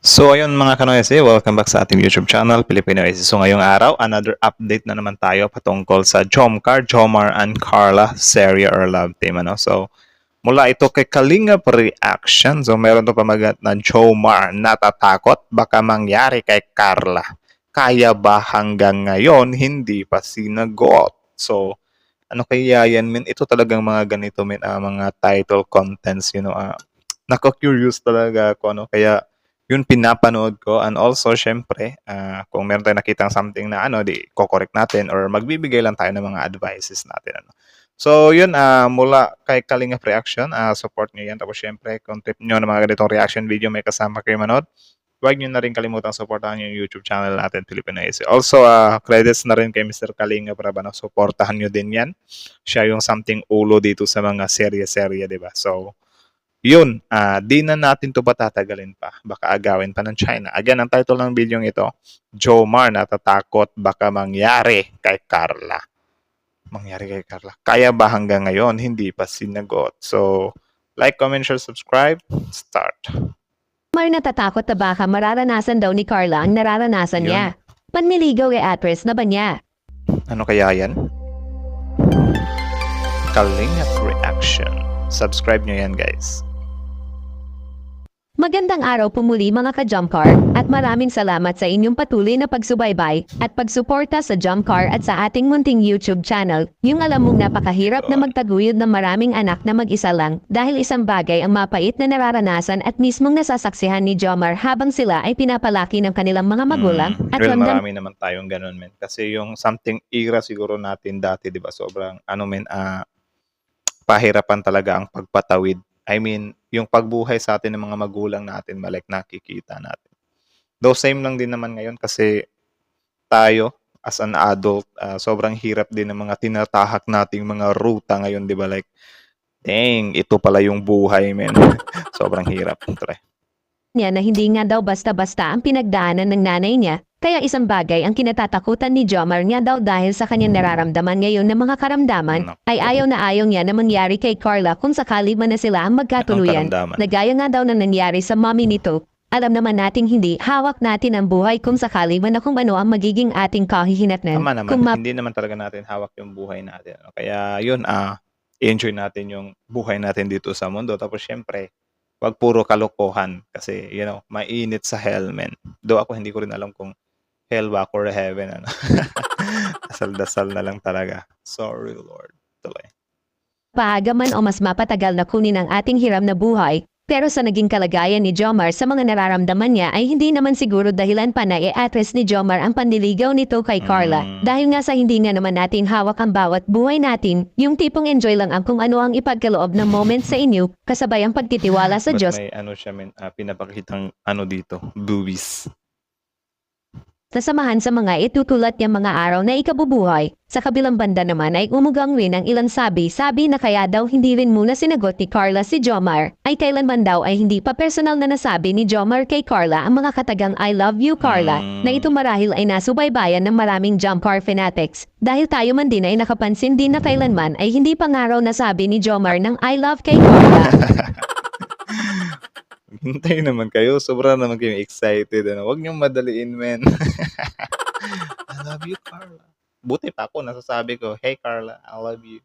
So ayun mga kanoyese, welcome back sa ating YouTube channel, Filipino Ese. So ngayong araw, another update na naman tayo patungkol sa Jomar and Carla Seria or Love Team. So mula ito kay Kalingap Reaction. So meron to pamagat na Jomar, natatakot baka mangyari kay Carla. Kaya ba hanggang ngayon hindi pa sinagot? So ano kaya yan, min? Ito talagang mga ganito, min, mga title contents, nako-curious talaga ako, ano, kaya yun pinapanood ko. And also syempre, kung meron tayong nakitang something na di ko-correct natin or magbibigay lang tayo ng mga advices natin, ano. So yun, mula kay Kalingap Reaction, support nyo yan. Tapos syempre, kung trip nyo na mga ganitong reaction video may kasama kayo manood, huwag nyo na rin kalimutang supportahan yung YouTube channel natin, Filipino Ese. Also, credits na rin kay Mr. Kalingap Rab, supportahan nyo din yan. Siya yung something ulo dito sa mga serye-serye, di ba? So, yun, di na natin to patatagalin pa. Baka agawin pa ng China. Again, ang title ng video ito, Jomar natatakot baka mangyari kay Carla. Mangyari kay Carla. Kaya ba hanggang ngayon hindi pa sinagot? So, like, comment, share, subscribe. Start. Jomar natatakot na baka mararanasan daw ni Carla ang nararanasan niya. Panliligaw kay actress na ba niya? Ano kaya yan? Kalingap Reaction. Subscribe nyo yan, guys. Magandang araw po muli mga ka-Jumcar at maraming salamat sa inyong patuloy na pagsubaybay at pagsuporta sa Jumcar at sa ating munting YouTube channel. Yung alam mong napakahirap na magtaguyod ng maraming anak na mag-isa lang dahil isang bagay ang mapait na nararanasan at mismong nasasaksihan ni Jomar habang sila ay pinapalaki ng kanilang mga magulang at Well, ramdam marami naman tayong ganun, men. Kasi yung something era siguro natin dati, di ba? Sobrang, pahirapan talaga ang pagpatawid. I mean, yung pagbuhay sa atin ng mga magulang natin, like nakikita natin. Though same lang din naman ngayon kasi tayo as an adult, sobrang hirap din ng mga tinatahak nating mga ruta ngayon, di ba? Like, dang, ito pala yung buhay, men. Sobrang hirap. Try. niya na hindi nga daw basta-basta ang pinagdaanan ng nanay niya, kaya isang bagay ang kinatatakutan ni Jomar niya daw dahil sa kanyang nararamdaman ngayon ng mga karamdaman, ay ayaw niya na mangyari kay Carla kung sakali man na sila ang magkatuluyan, karamdaman? na gaya nga daw na nangyari sa mommy nito. Alam naman nating hindi hawak natin ang buhay kung sakali man na kung ano ang magiging ating kahihinatnan. Tama naman, Kung hindi naman talaga natin hawak yung buhay natin. Kaya yun, enjoy natin yung buhay natin dito sa mundo. Tapos syempre, wag puro kalokohan kasi, mainit sa hell, men. Though ako hindi ko rin alam kung hell ba or heaven, ano. Dasal-dasal na lang talaga. Sorry, Lord. Tuloy. paagaman o mas mapatagal na kunin ang ating hiram na buhay, pero sa naging kalagayan ni Jomar sa mga nararamdaman niya ay hindi naman siguro dahilan pa na i-address ni Jomar ang panliligaw nito kay Carla. Dahil nga sa hindi nga naman natin hawak ang bawat buhay natin, yung tipong enjoy lang ang kung ano ang ipagkaloob ng moment sa inyo, kasabay ang pagtitiwala sa But Diyos. may siya, men, pinapakitang dito, boobies. Sasamahan sa mga itutulad niyang mga araw na ikabubuhay. Sa kabilang banda naman ay umugang rin ang ilang sabi na kaya daw hindi rin muna sinagot ni Carla si Jomar, ay kailanman daw ay hindi pa personal na nasabi ni Jomar kay Carla ang mga katagang I love you Carla, na ito marahil ay nasubaybayan ng maraming Jumcar fanatics. Dahil tayo man din ay nakapansin din na kailanman ay hindi pa nga raw nasabi ni Jomar ng I love kay Carla. Hintay naman kayo. Sobra naman kayo excited. Huwag niyong madaliin, men. I love you, Carla. Buti pa ako, nasasabi ko, hey, Carla, I love you.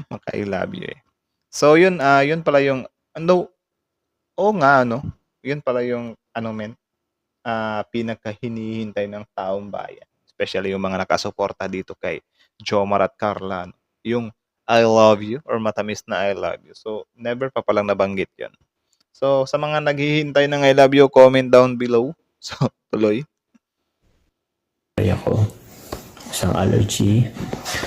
Maka-I love you eh. So, yun pala yung, yun pala yung, men, pinakahinihintay ng taong bayan. Especially yung mga nakasuporta dito kay Jomar at Carla. Yung I love you or matamis na I love you. So, never pa palang nabanggit yun. So, sa mga naghihintay ng I love you, comment down below. So, tuloy. Ako, isang allergy.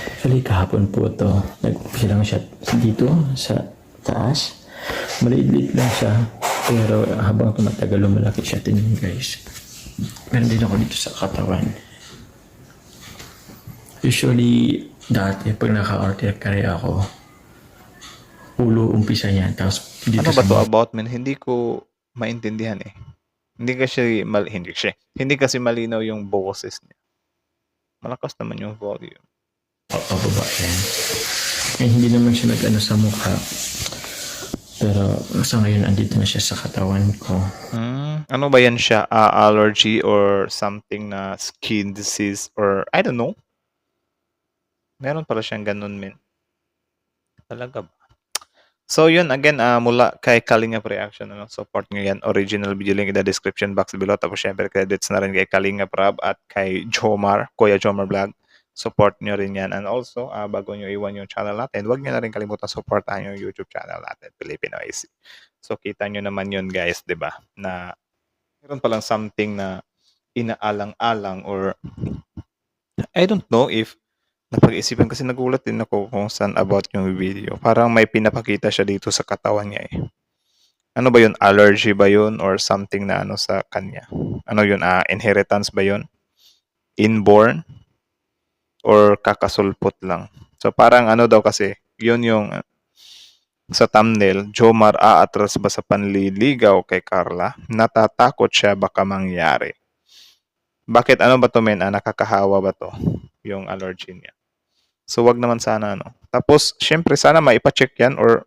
Actually, kahapon po ito. Nag-umpisa lang siya dito sa taas. Maliit lang siya. Pero habang tumatagal, lumalaki siya. Tingnan guys. Meron din ako dito sa katawan. Usually, dati pag naka-artery ako, ulo umpisa niyan. Tapos dito Ano ba to about, man? Hindi ko maintindihan eh. Hindi kasi malinaw yung boses niya. Malakas naman yung volume. Pababa yan. Eh, hindi naman siya nag-ano sa mukha. Pero sa ngayon, andito na siya sa katawan ko. Ano ba yan siya? Allergy or something na skin disease or I don't know. Meron pala siyang ganun, men. Talaga ba? So yun, again, mula kay Kalingap Reaction, ano, support nyo yan. Original video link in the description box below. Tapos syempre, credits na rin kay Kalingap Rab at kay Jomar, Kuya Jomar Vlog. Support nyo rin yan. And also, bago nyo iwan yung channel natin, huwag nyo na rin kalimutan supportahan yung YouTube channel natin, Filipino IC. So kita nyo naman yun, guys, di ba? Na meron palang something na inaalang-alang or I don't know if napag-isipan kasi nagulat din ako kung saan about yung video. Parang may pinapakita siya dito sa katawan niya eh. Ano ba yun? Allergy ba yun? Or something na ano sa kanya? Ano yun? Inheritance ba yun? Inborn? Or kakasulpot lang? So parang ano daw kasi, yun yung sa thumbnail, Jomar aatras ba sa panliligaw kay Carla? Natatakot siya baka mangyari. Bakit ano ba to men? Nakakahawa ba to? Yung allergy niya. So, wag naman sana, ano. Tapos, syempre, sana maipacheck yan or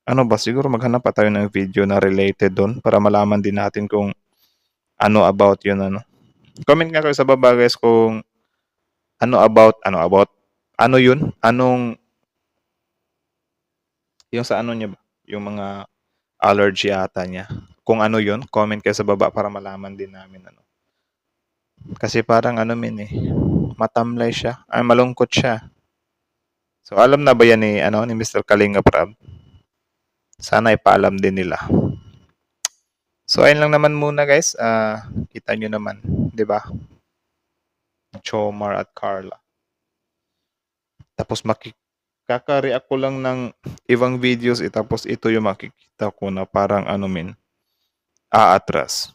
ano ba, siguro maghanap pa tayo ng video na related doon para malaman din natin kung ano about yun, ano. Comment nga kayo sa baba, guys, kung ano yun? Yung sa ano niya ba? Yung mga allergy ata niya. Kung ano yun, comment kayo sa baba para malaman din namin, ano. Kasi parang ano min eh, matamlay siya. Malungkot siya. So, alam na ba yan ni Mr. Kalinga Prab? Sana ipaalam din nila. So, ayun lang naman muna guys. Kita nyo naman, di ba? Jomar at Carla. Tapos kaka-react ko lang ng ibang videos tapos ito yung makikita ko na parang aatras.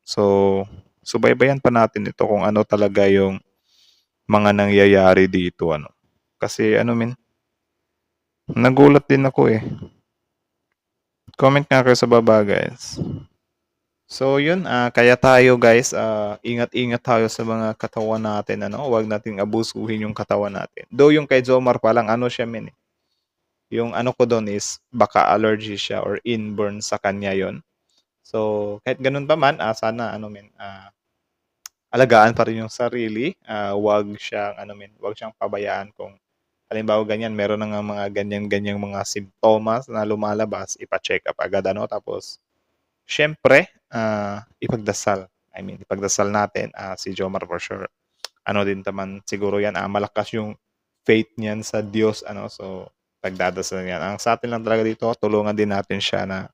So, subaybayan pa natin ito kung ano talaga yung mga nangyayari dito, ano. Kasi nagulat din ako eh. Comment nga kayo sa baba, guys. So, yun. Kaya tayo, guys, ingat-ingat tayo sa mga katawan natin. Huwag nating abusuhin yung katawan natin. Though yung kay Jomar pa lang, siya, men. Yung ko doon is baka allergy siya or inborn sa kanya yon. So, kahit ganun pa man, sana, alagaan pa rin yung sarili. Huwag siyang pabayaan kung halimbawa ganyan, meron na nga mga ganyan-ganyang mga simptomas na lumalabas, ipa-check up agad, tapos syempre, ipagdasal. Ipagdasal natin si Jomar for sure. Din naman siguro yan, malakas yung faith niyan sa Diyos, so pagdadasal niyan. Ang sa atin lang talaga dito, tulungan din natin siya na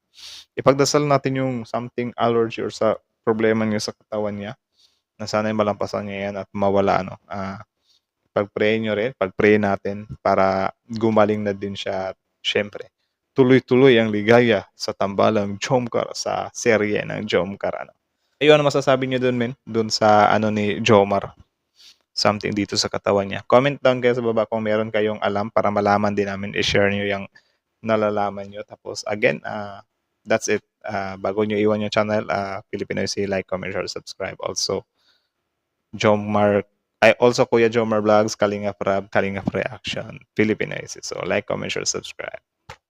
ipagdasal natin yung something allergy or sa problema niya sa katawan niya, na sana malampasan niya yan at mawala, pag-pray nyo rin, pag-pray natin para gumaling na din siya at syempre, tuloy-tuloy ang ligaya sa tambalang Jomcar sa serye ng Jomcar. Ayun, ano masasabi niyo doon, men? Doon sa ni Jomar. Something dito sa katawan niya. Comment down kayo sa baba kung meron kayong alam para malaman din namin. I-share niyo yung nalalaman niyo. Tapos, again, that's it. Bago niyo iwan yung channel, Filipino IC, like, comment, share, subscribe. Also, Kuya Jomar Vlogs, Kalingap Rab, Kalingap Reaction, Filipino IC. So, like, comment, share, subscribe.